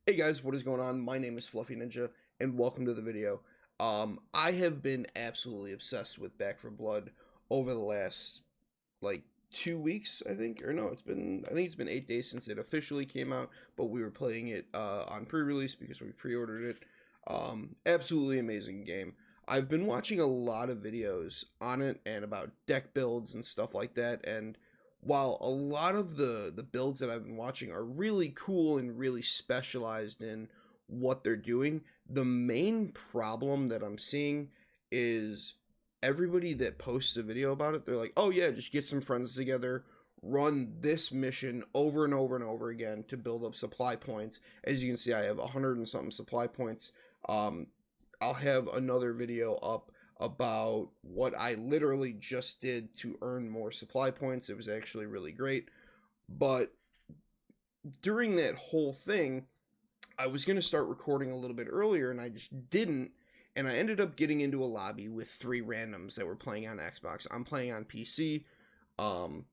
Hey guys, what is going on? My name is Fluffy Ninja, and welcome to the video. I have been absolutely obsessed with Back for Blood over the last like 2 weeks, I think, or no, I think it's been 8 days since it officially came out, but we were playing it on pre-release because we pre-ordered it. Absolutely amazing game. I've been watching a lot of videos on it and about deck builds and stuff like that, and while a lot of the builds that I've been watching are really cool and really specialized in what they're doing, the main problem that I'm seeing is everybody that posts a video about it, they're like, "Oh yeah, just get some friends together, run this mission over and over and over again to build up supply points." As you can see, I have 100 and something supply points. Um, I'll have another video up about what I literally just did to earn more supply points. It was actually really great. But during that whole thing, I was going to start recording a little bit earlier and I just didn't. And I ended up getting into a lobby with three randoms that were playing on Xbox. I'm playing on PC. Um,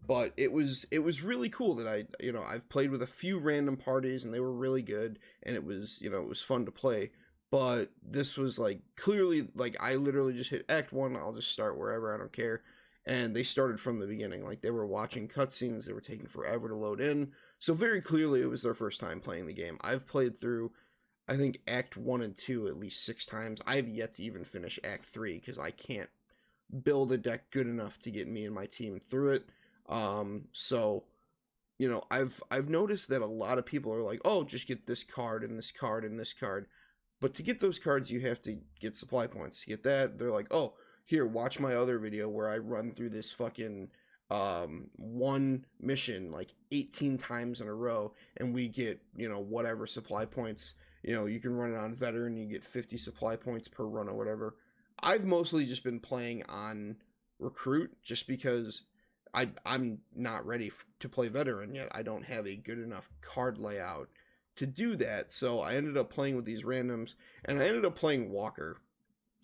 but it was really cool that I've played with a few random parties and they were really good and it was fun to play. But this was like clearly like I literally just hit Act 1, I'll just start wherever, I don't care. And they started from the beginning. Like they were watching cutscenes, they were taking forever to load in. So very clearly it was their first time playing the game. I've played through I think Act 1 and 2 at least 6 times. I have yet to even finish Act 3 because I can't build a deck good enough to get me and my team through it. I've noticed that a lot of people are like, "Oh, just get this card and this card and this card." But to get those cards, you have to get supply points. To get that, they're like, "Oh, here, watch my other video where I run through this fucking one mission like 18 times in a row and we get, whatever supply points. You can run it on veteran, you get 50 supply points per run or whatever." I've mostly just been playing on recruit just because I'm not ready to play veteran yet. I don't have a good enough card layout to do that. So I ended up playing with these randoms and I ended up playing Walker.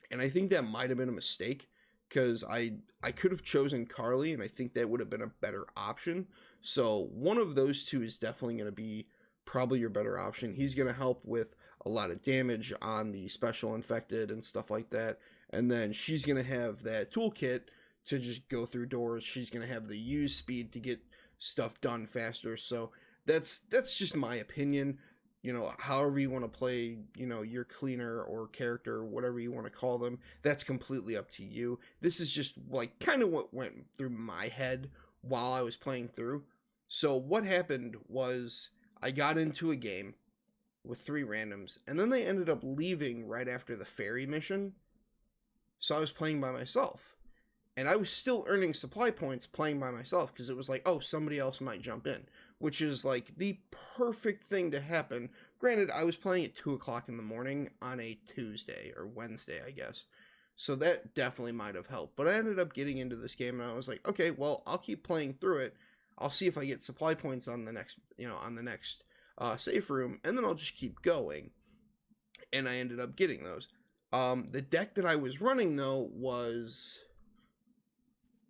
And I think that might have been a mistake because I could have chosen Carly and I think that would have been a better option. So one of those two is definitely going to be probably your better option. He's going to help with a lot of damage on the special infected and stuff like that. And then she's going to have that toolkit to just go through doors. She's going to have the use speed to get stuff done faster. So that's just my opinion. However you want to play, your cleaner or character, whatever you want to call them, that's completely up to you. This is just like kind of what went through my head while I was playing through. So what happened was I got into a game with three randoms and then they ended up leaving right after the ferry mission. So I was playing by myself. And I was still earning supply points playing by myself because it was like, oh, somebody else might jump in, which is like the perfect thing to happen. Granted, I was playing at 2 o'clock in the morning on a Tuesday or Wednesday, I guess. So that definitely might have helped. But I ended up getting into this game and I was like, okay, well, I'll keep playing through it. I'll see if I get supply points on the next safe room, and then I'll just keep going. And I ended up getting those. The deck that I was running, though, was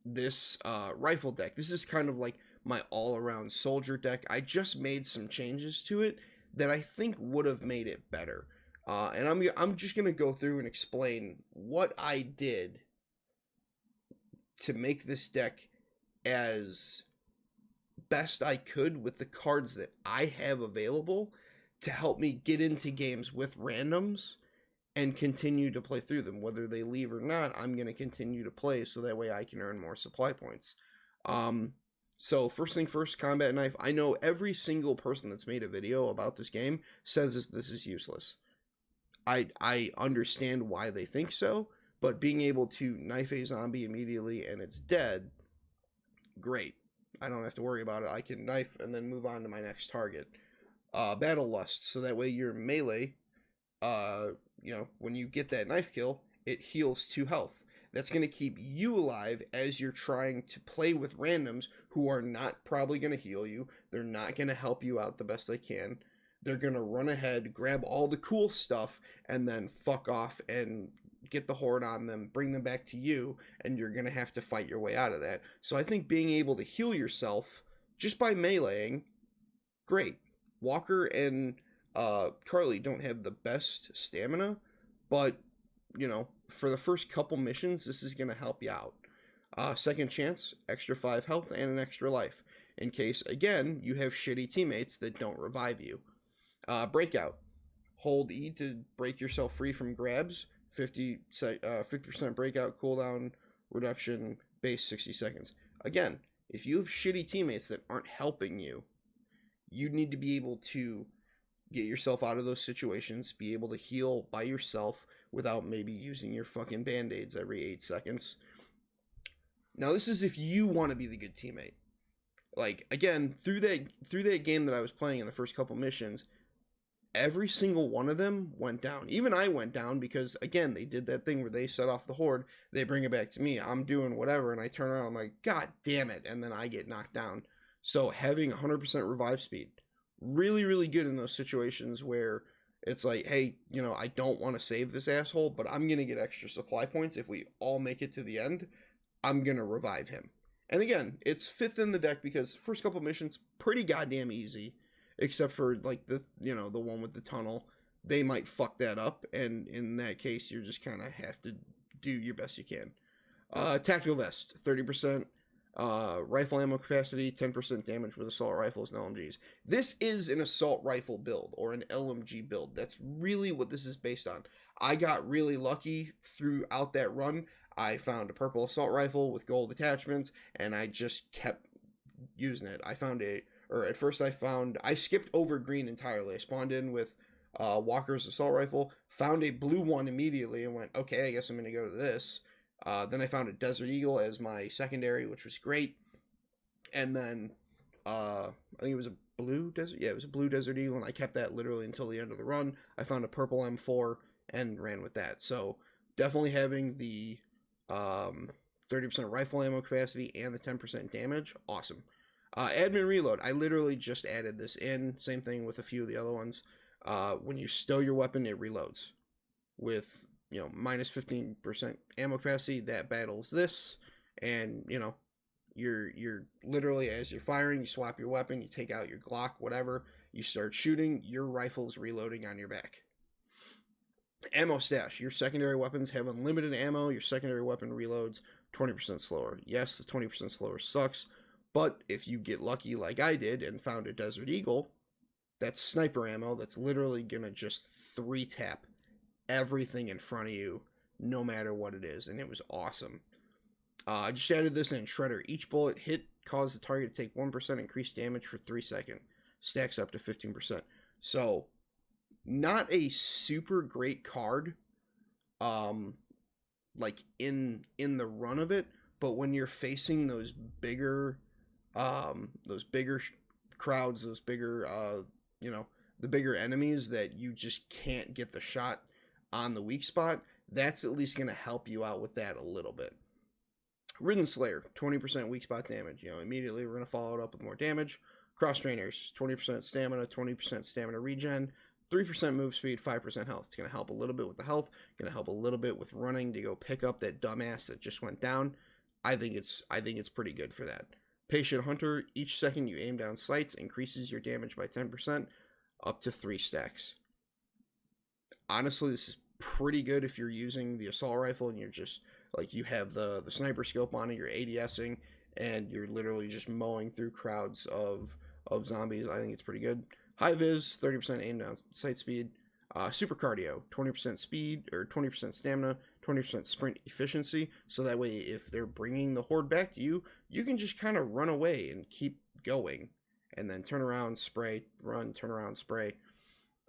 this rifle deck. This is kind of like my all-around soldier deck. I just made some changes to it that I think would have made it better. And I'm just gonna go through and explain what I did to make this deck as best I could with the cards that I have available to help me get into games with randoms and continue to play through them. Whether they leave or not, I'm going to continue to play so that way I can earn more supply points. So first thing first, combat knife. I know every single person that's made a video about this game says this is useless. I understand why they think so, but being able to knife a zombie immediately and it's dead, great. I don't have to worry about it. I can knife and then move on to my next target. Battle Lust, so that way your melee, when you get that knife kill, it heals 2 health. That's going to keep you alive as you're trying to play with randoms who are not probably going to heal you. They're not going to help you out the best they can. They're going to run ahead, grab all the cool stuff, and then fuck off and get the horde on them, bring them back to you, and you're going to have to fight your way out of that. So I think being able to heal yourself just by meleeing, great. Walker and Carly don't have the best stamina, but for the first couple missions, this is gonna help you out. Second chance, extra 5 health and an extra life, in case again you have shitty teammates that don't revive you. Breakout, hold E to break yourself free from grabs. 50% breakout cooldown reduction, base 60 seconds. Again, if you have shitty teammates that aren't helping you, you need to be able to get yourself out of those situations, be able to heal by yourself without maybe using your fucking band-aids every 8 seconds. Now this is if you want to be the good teammate. Like, again, through that game that I was playing in the first couple missions, every single one of them went down. Even I went down because, again, they did that thing where they set off the horde, they bring it back to me, I'm doing whatever, and I turn around, I'm like, God damn it, and then I get knocked down. So having 100% revive speed, really, really good in those situations where it's like, hey, I don't want to save this asshole, but I'm going to get extra supply points. If we all make it to the end, I'm going to revive him. And again, it's 5th in the deck because first couple missions, pretty goddamn easy, except for like the one with the tunnel. They might fuck that up, and in that case, you're just kind of have to do your best you can. Tactical vest, 30%. Rifle ammo capacity, 10% damage with assault rifles and LMGs. This is an assault rifle build or an LMG build. That's really what this is based on. I got really lucky throughout that run. I found a purple assault rifle with gold attachments, and I just kept using it. At first I skipped over green entirely. I spawned in with Walker's assault rifle, found a blue one immediately, and went, okay, I guess I'm going to go to this. Then I found a Desert Eagle as my secondary, which was great. And then I think it was a blue desert. Yeah, it was a blue Desert Eagle, and I kept that literally until the end of the run. I found a purple M4 and ran with that. So definitely having the 30% rifle ammo capacity and the 10% damage, awesome. Admin reload, I literally just added this in. Same thing with a few of the other ones. When you stow your weapon, it reloads with minus 15% ammo capacity. That battles this, and you're literally, as you're firing, you swap your weapon, you take out your Glock, whatever, you start shooting, your rifle's reloading on your back. Ammo stash, your secondary weapons have unlimited ammo. Your secondary weapon reloads 20% slower. Yes, the 20% slower sucks, but if you get lucky like I did and found a Desert Eagle, that's sniper ammo that's literally gonna just 3-tap everything in front of you, no matter what it is, and it was awesome. I just added this in. Shredder. Each bullet hit causes the target to take 1% increased damage for 3 seconds. Stacks up to 15%. So, not a super great card, like in the run of it, but when you're facing those bigger crowds, those bigger, the bigger enemies that you just can't get the shot on the weak spot, that's at least going to help you out with that a little bit. Ridden Slayer, 20% weak spot damage. Immediately we're going to follow it up with more damage. Cross Trainers, 20% stamina, 20% stamina regen, 3% move speed, 5% health. It's going to help a little bit with the health, going to help a little bit with running to go pick up that dumbass that just went down. I think it's pretty good for that. Patient Hunter, each second you aim down sights increases your damage by 10%, up to 3 stacks. Honestly, this is pretty good if you're using the assault rifle and you're just like, you have the sniper scope on it, you're ADSing, and you're literally just mowing through crowds of zombies. I think it's pretty good. High vis, 30% aim down sight speed. Super cardio, 20% speed or 20% stamina, 20% sprint efficiency. So that way, if they're bringing the horde back to you, you can just kind of run away and keep going, and then turn around, spray, run, turn around, spray.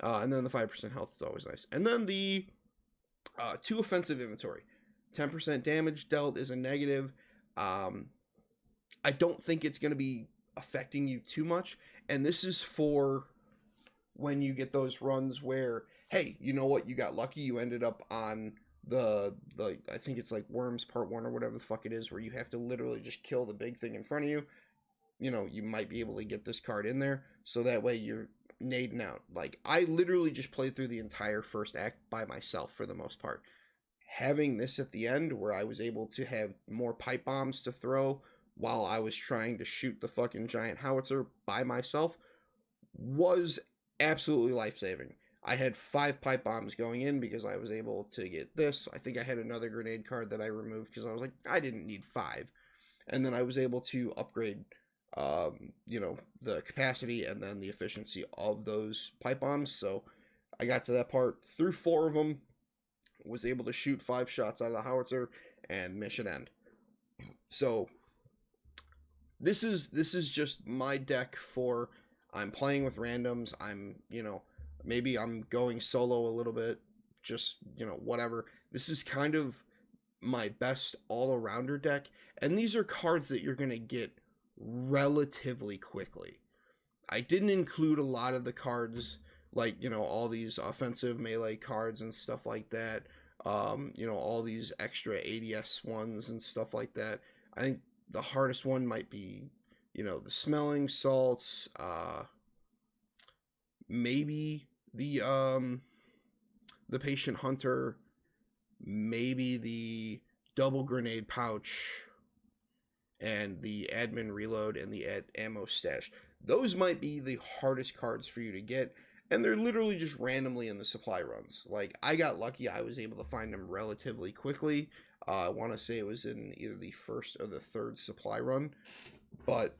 And then the 5% health is always nice. And then the 2 offensive inventory. 10% damage dealt is a negative. I don't think it's going to be affecting you too much. And this is for when you get those runs where, hey, you know what? You got lucky. You ended up on the I think it's like Worms Part 1 or whatever the fuck it is, where you have to literally just kill the big thing in front of you. You might be able to get this card in there. So that way you're nading out. Like, I literally just played through the entire first act by myself for the most part. Having this at the end where I was able to have more pipe bombs to throw while I was trying to shoot the fucking giant howitzer by myself was absolutely life-saving. I had 5 pipe bombs going in because I was able to get this. I think I had another grenade card that I removed because I was like, I didn't need 5. And then I was able to upgrade, the capacity and then the efficiency of those pipe bombs. So I got to that part, threw 4 of them, was able to shoot 5 shots out of the howitzer, and mission end. So this is just my deck for, I'm playing with randoms. Maybe I'm going solo a little bit, just, whatever. This is kind of my best all-arounder deck, and these are cards that you're going to get relatively quickly. I didn't include a lot of the cards, like, all these offensive melee cards and stuff like that, all these extra ADS ones and stuff like that. I think the hardest one might be, the smelling salts, maybe the patient hunter, maybe the double grenade pouch, and the admin reload and the ammo stash. Those might be the hardest cards for you to get, and they're literally just randomly in the supply runs. Like, I got lucky, I was able to find them relatively quickly. I want to say it was in either the first or the third supply run, but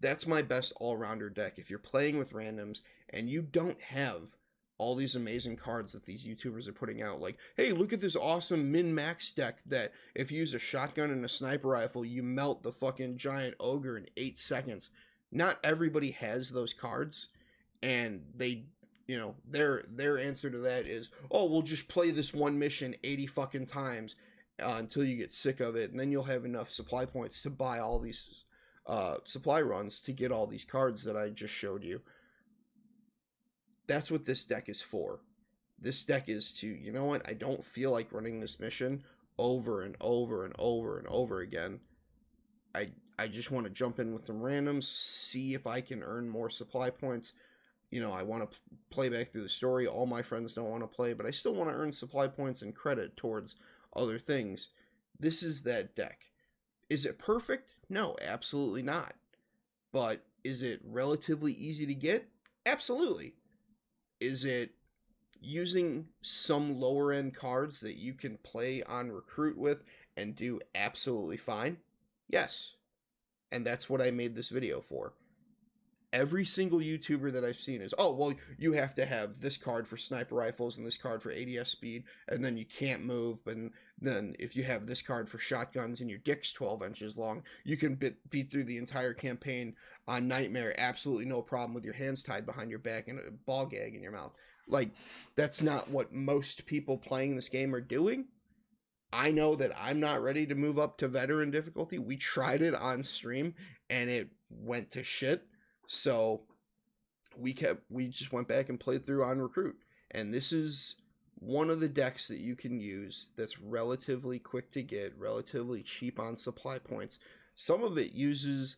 that's my best all-rounder deck. If you're playing with randoms and you don't have all these amazing cards that these YouTubers are putting out, like, hey, look at this awesome min-max deck that if you use a shotgun and a sniper rifle, you melt the fucking giant ogre in 8 seconds. Not everybody has those cards, and they, their answer to that is, oh, we'll just play this one mission 80 fucking times until you get sick of it, and then you'll have enough supply points to buy all these supply runs to get all these cards that I just showed you. That's what this deck is for. This deck is to, you know what, I don't feel like running this mission over and over and over and over again. I just want to jump in with some randoms, see if I can earn more supply points. I want to play back through the story. All my friends don't want to play, but I still want to earn supply points and credit towards other things. This is that deck. Is it perfect? No, absolutely not. But is it relatively easy to get? Absolutely. Is it using some lower end cards that you can play on recruit with and do absolutely fine? Yes. And that's what I made this video for. Every single YouTuber that I've seen is, oh, well, you have to have this card for sniper rifles and this card for ADS speed, and then you can't move. And then if you have this card for shotguns and your dick's 12 inches long, you can beat through the entire campaign on Nightmare, absolutely no problem, with your hands tied behind your back and a ball gag in your mouth. Like, that's not what most people playing this game are doing. I know that I'm not ready to move up to veteran difficulty. We tried it on stream, and it went to shit. So we just went back and played through on recruit. And this is one of the decks that you can use that's relatively quick to get, relatively cheap on supply points. Some of it uses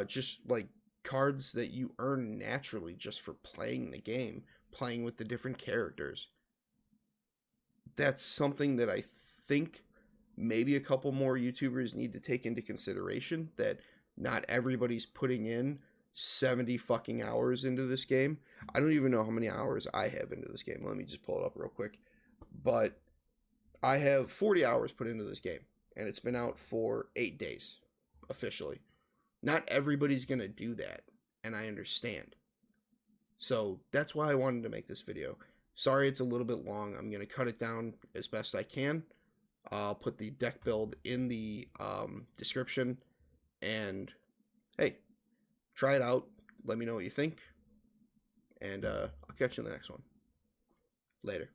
just like cards that you earn naturally just for playing the game, playing with the different characters. That's something that I think maybe a couple more YouTubers need to take into consideration, that not everybody's putting in 70 fucking hours into this game. I don't even know how many hours I have into this game. Let me just pull it up real quick. But I have 40 hours put into this game, and it's been out for 8 days officially. Not everybody's going to do that, and I understand. So that's why I wanted to make this video. Sorry it's a little bit long. I'm going to cut it down as best I can. I'll put the deck build in the description, and hey, try it out. Let me know what you think, and I'll catch you in the next one. Later.